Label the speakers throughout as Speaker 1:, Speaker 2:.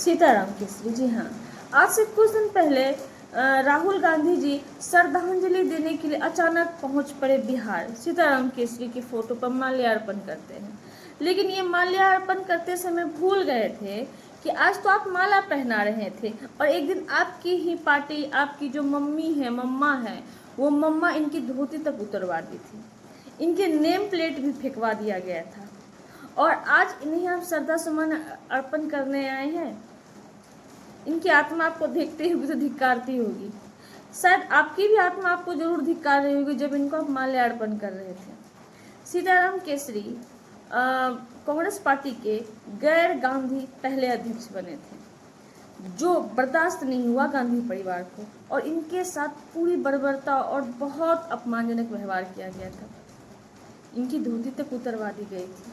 Speaker 1: सीताराम केसरी, जी हाँ। आज से कुछ दिन पहले राहुल गांधी जी श्रद्धांजलि देने के लिए अचानक पहुंच पड़े बिहार। सीताराम केसरी की फोटो पर माल्यार्पण करते हैं, लेकिन ये माल्यार्पण करते समय भूल गए थे कि आज तो आप माला पहना रहे थे और एक दिन आपकी ही पार्टी, आपकी जो मम्मी है, मम्मा है, वो मम्मा इनकी धोती तक उतरवा दी थी, इनके नेम प्लेट भी फेंकवा दिया गया था और आज इन्हें हम श्रद्धा सुमन अर्पण करने आए हैं। इनकी आत्मा आपको देखते हुए तो धिक्कारती होगी, शायद आपकी भी आत्मा आपको जरूर धिक्कार रही होगी जब इनको आप माल्यार्पण कर रहे थे। सीताराम केसरी कांग्रेस पार्टी के गैर गांधी पहले अध्यक्ष बने थे, जो बर्दाश्त नहीं हुआ गांधी परिवार को और इनके साथ पूरी बर्बरता और बहुत अपमानजनक व्यवहार किया गया था। इनकी धोती तक उतरवा दी गई थी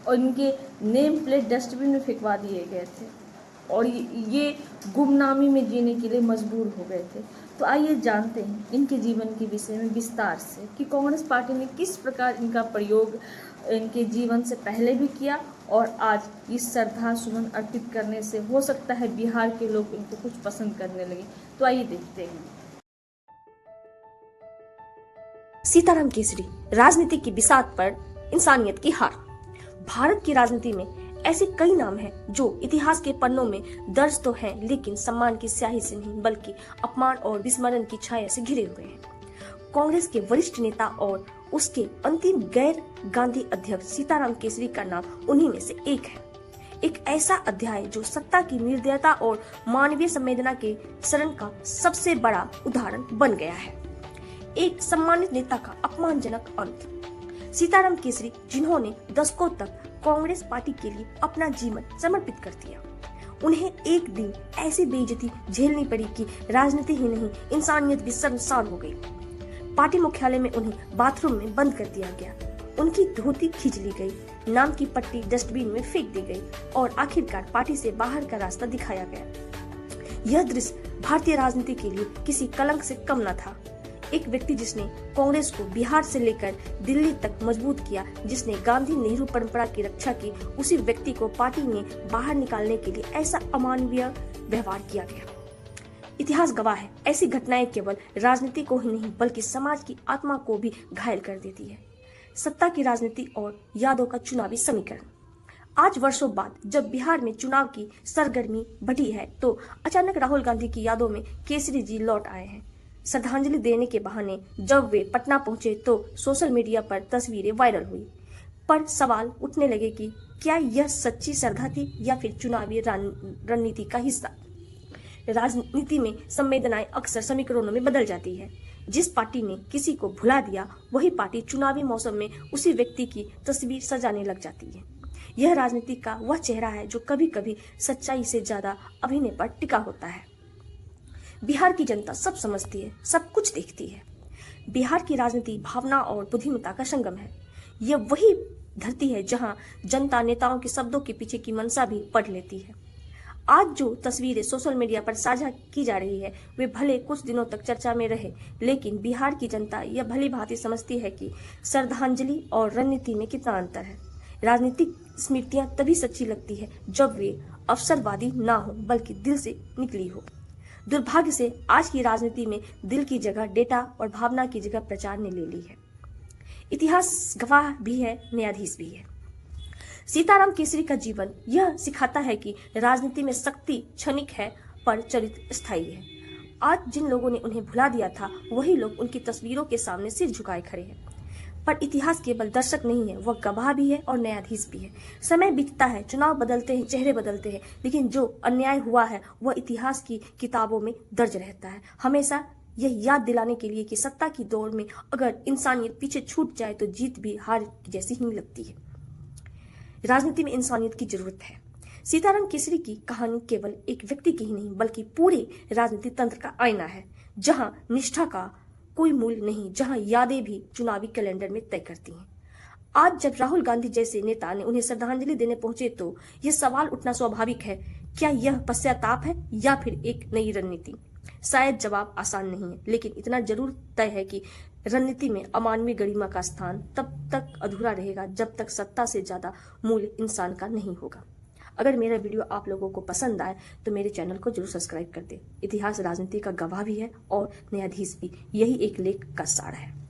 Speaker 1: और इनके नेम प्लेट डस्टबिन में फेंकवा दिए गए थे और ये गुमनामी में जीने के लिए मजबूर हो गए थे। तो आइए जानते हैं इनके जीवन के विषय में विस्तार से कि कांग्रेस पार्टी ने किस प्रकार इनका प्रयोग इनके जीवन से पहले भी किया और आज इस श्रद्धा सुमन अर्पित करने से हो सकता है बिहार के लोग इनको कुछ पसंद करने लगे। तो आइए देखते हैं।
Speaker 2: सीताराम केसरी, राजनीति की बिसात पर इंसानियत की हार। भारत की राजनीति में ऐसे कई नाम हैं जो इतिहास के पन्नों में दर्ज तो हैं, लेकिन सम्मान की स्याही से नहीं बल्कि अपमान और विस्मरण की छाया से घिरे हुए हैं। कांग्रेस के वरिष्ठ नेता और उसके अंतिम गैर गांधी अध्यक्ष सीताराम केसरी का नाम उन्हीं में से एक है। एक ऐसा अध्याय जो सत्ता की निर्दयता और मानवीय संवेदना के शरण का सबसे बड़ा उदाहरण बन गया है। एक सम्मानित नेता का अपमानजनक अंत। सीताराम केसरी, जिन्होंने दशकों तक कांग्रेस पार्टी के लिए अपना जीवन समर्पित कर दिया, उन्हें एक दिन ऐसी बेइज्जती झेलनी पड़ी कि राजनीति ही नहीं इंसानियत भी शर्मसार हो गई। पार्टी मुख्यालय में उन्हें बाथरूम में बंद कर दिया गया, उनकी धोती खींच ली गई, नाम की पट्टी डस्टबिन में फेंक दी गई और आखिरकार पार्टी से बाहर का रास्ता दिखाया गया। यह दृश्य भारतीय राजनीति के लिए किसी कलंक से कम न था। एक व्यक्ति जिसने कांग्रेस को बिहार से लेकर दिल्ली तक मजबूत किया, जिसने गांधी नेहरू परंपरा की रक्षा की, उसी व्यक्ति को पार्टी ने बाहर निकालने के लिए ऐसा अमानवीय व्यवहार किया गया। इतिहास गवाह है, ऐसी घटनाएं केवल राजनीति को ही नहीं बल्कि समाज की आत्मा को भी घायल कर देती है। सत्ता की राजनीति और यादों का चुनावी समीकरण। आज वर्षों बाद जब बिहार में चुनाव की सरगर्मी बढ़ी है, तो अचानक राहुल गांधी की यादों में केसरी जी लौट आए हैं। श्रद्धांजलि देने के बहाने जब वे पटना पहुंचे तो सोशल मीडिया पर तस्वीरें वायरल हुई, पर सवाल उठने लगे कि क्या यह सच्ची श्रद्धा थी या फिर चुनावी रणनीति का हिस्सा। राजनीति में संवेदनाएं अक्सर समीकरणों में बदल जाती है। जिस पार्टी ने किसी को भुला दिया, वही पार्टी चुनावी मौसम में उसी व्यक्ति की तस्वीर सजाने लग जाती है। यह राजनीति का वह चेहरा है जो कभी कभी सच्चाई से ज्यादा अभिनय पर टिका होता है। बिहार की जनता सब समझती है, सब कुछ देखती है। बिहार की राजनीति भावना और बुद्धिमत्ता का संगम है। यह वही धरती है जहां जनता नेताओं के शब्दों के पीछे की मंशा भी पढ़ लेती है। आज जो तस्वीरें सोशल मीडिया पर साझा की जा रही है, वे भले कुछ दिनों तक चर्चा में रहे, लेकिन बिहार की जनता यह भली भांति समझती है कि श्रद्धांजलि और रणनीति में कितना अंतर है। राजनीतिक स्मृतियां तभी सच्ची लगती है जब वे अवसरवादी ना हो बल्कि दिल से निकली हो। दुर्भाग्य से आज की राजनीति में दिल की जगह डेटा और भावना की जगह प्रचार ने ले ली है। इतिहास गवाह भी है, न्यायाधीश भी है। सीताराम केसरी का जीवन यह सिखाता है कि राजनीति में शक्ति क्षणिक है पर चरित्र स्थायी है। आज जिन लोगों ने उन्हें भुला दिया था, वही लोग उनकी तस्वीरों के सामने सिर झुकाए खड़े हैं। पर इतिहास केवल दर्शक नहीं है, वह गवाह भी है और न्यायाधीश भी है। समय बीतता है, चुनाव बदलते हैं, चेहरे बदलते हैं, लेकिन जो अन्याय हुआ है वह इतिहास की किताबों में दर्ज रहता है, हमेशा यह याद दिलाने के लिए कि सत्ता की दौड़ में अगर इंसानियत पीछे छूट जाए तो जीत भी हार जैसी ही लगती है। राजनीति में इंसानियत की जरूरत है। सीताराम केसरी की कहानी केवल एक व्यक्ति की ही नहीं बल्कि पूरे राजनीतिक तंत्र का आईना है, जहां निष्ठा का कोई मूल्य नहीं, जहां यादें भी चुनावी कैलेंडर में तय करती हैं। आज जब राहुल गांधी जैसे नेता ने उन्हें श्रद्धांजलि देने पहुंचे तो यह सवाल उठना स्वाभाविक है, क्या यह पश्चाताप है या फिर एक नई रणनीति। शायद जवाब आसान नहीं है, लेकिन इतना जरूर तय है कि रणनीति में अमानवीय गरिमा का स्थान तब तक अधूरा रहेगा जब तक सत्ता से ज्यादा मूल्य इंसान का नहीं होगा। अगर मेरा वीडियो आप लोगों को पसंद आए तो मेरे चैनल को जरूर सब्सक्राइब कर दें। इतिहास राजनीति का गवाह भी है और न्यायाधीश भी, यही एक लेख का सार है।